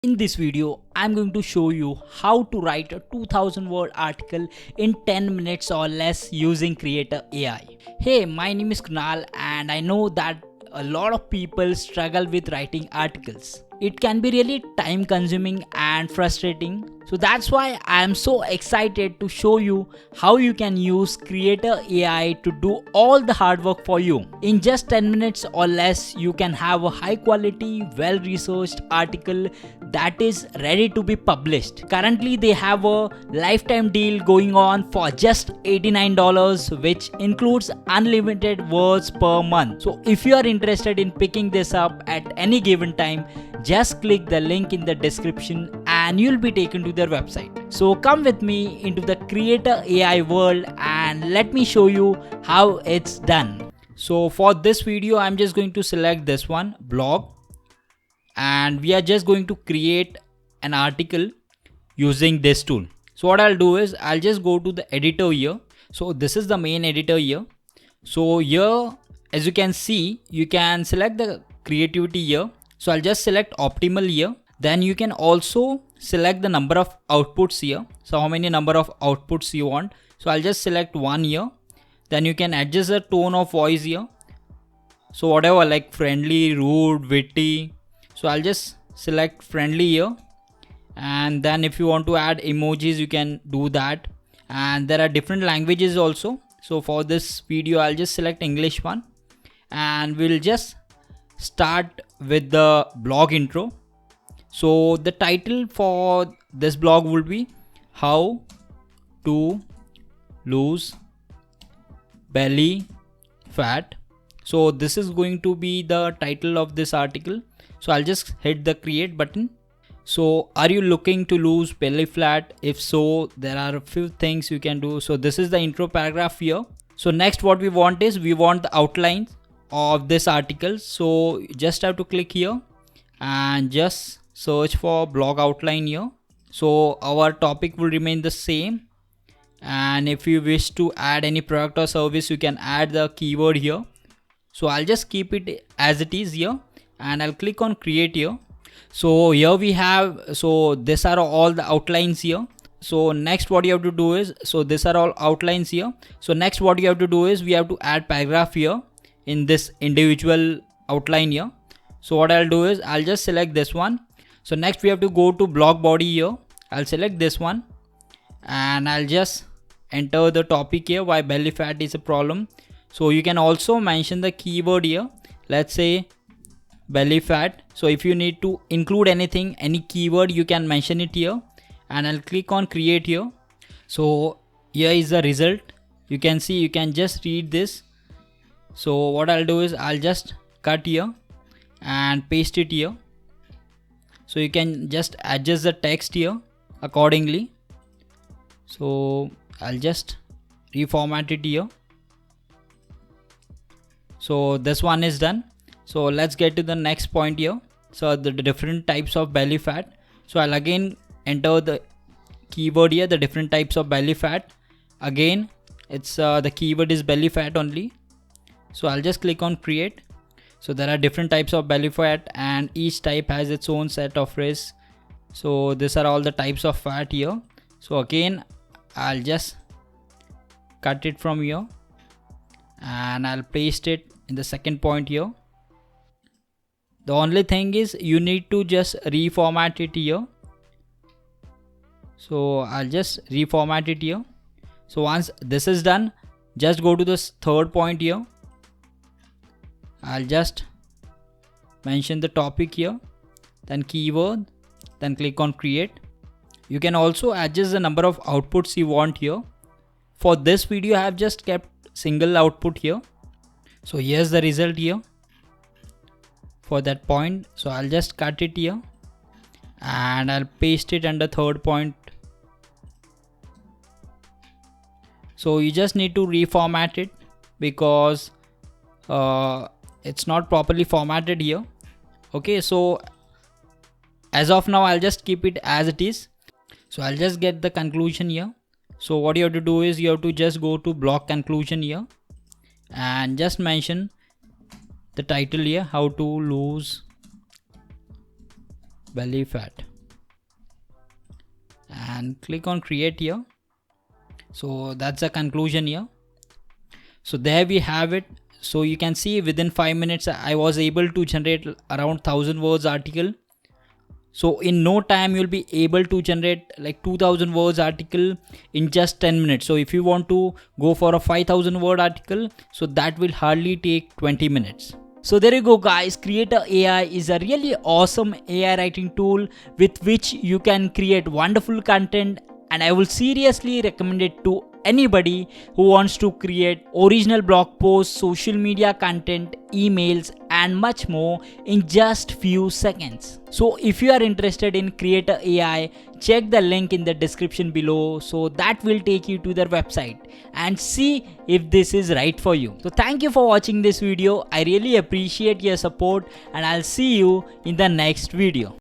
In this video, I'm going to show you how to write a 2000 word article in 10 minutes or less using Creaitor AI. Hey, my name is Kunal and I know that a lot of people struggle with writing articles. It can be really time consuming and frustrating. So that's why I am so excited to show you how you can use Creaitor AI to do all the hard work for you. In just 10 minutes or less, you can have a high quality, well researched article that is ready to be published. Currently, they have a lifetime deal going on for just $89, which includes unlimited words per month. So if you are interested in picking this up at any given time, just click the link in the description and you'll be taken to their website. So come with me into the Creaitor AI world and let me show you how it's done. So for this video, I'm just going to select this one, blog, and we are just going to create an article using this tool. So what I'll do is I'll just go to the editor here. So this is the main editor here. So here, as you can see, you can select the creativity here. So I'll just select optimal here. Then you can also select the number of outputs here. So how many number of outputs you want. So I'll just select one here. Then you can adjust the tone of voice here. So whatever, like friendly, rude, witty. So I'll just select friendly here. And then if you want to add emojis, you can do that. And there are different languages also. So for this video, I'll just select English one. And we'll just start with the blog intro. So the title for this blog will be How to Lose Belly Fat. So this is going to be the title of this article. So I'll just hit the create button. So are you looking to lose belly fat? If so, there are a few things you can do. So this is the intro paragraph here. So next what we want is we want the outlines of this article. So you just have to click here and just search for blog outline here. So our topic will remain the same. And if you wish to add any product or service, you can add the keyword here. So I'll just keep it as it is here and I'll click on create here. So here we have, so these are all the outlines here. So next what you have to do is, so these are all outlines here. So next what you have to do is we have to add paragraph here in this individual outline here. So what I'll do is I'll just select this one. So next we have to go to blog body here. I'll select this one and I'll just enter the topic here, why belly fat is a problem. So you can also mention the keyword here. Let's say belly fat. So if you need to include anything, any keyword, you can mention it here and I'll click on create here. So here is the result. You can see, you can just read this. So what I'll do is I'll just cut here and paste it here. So you can just adjust the text here accordingly. So I'll just reformat it here. So this one is done. So let's get to the next point here. So the different types of belly fat. So I'll again enter the keyword here, the different types of belly fat. Again, it's the keyword is belly fat only. So I'll just click on create. So there are different types of belly fat and each type has its own set of phrase. So these are all the types of fat here. So again, I'll just cut it from here and I'll paste it in the second point here. The only thing is you need to just reformat it here. So I'll just reformat it here. So once this is done, just go to this third point here. I'll just mention the topic here, then keyword, then click on create. You can also adjust the number of outputs you want here. For this video, I have just kept single output here. So here's the result here for that point. So I'll just cut it here and I'll paste it under third point. So you just need to reformat it because it's not properly formatted here. Okay, so as of now I'll just keep it as it is. So I'll just get the conclusion here. So what you have to do is you have to just go to blog conclusion here and just mention the title here, how to lose belly fat. and click on create here. So that's the conclusion here. So there we have it. So you can see within 5 minutes I was able to generate around 1000 words article. So in no time you'll be able to generate like 2000 words article in just 10 minutes. So if you want to go for a 5000 word article, so that will hardly take 20 minutes. So there you go guys, Creaitor AI is a really awesome AI writing tool with which you can create wonderful content, and I will seriously recommend it to anybody who wants to create original blog posts, social media content, emails and much more in just few seconds. So if you are interested in Creaitor AI, check the link in the description below, so that will take you to their website and see if this is right for you. So thank you for watching this video. I really appreciate your support and I'll see you in the next video.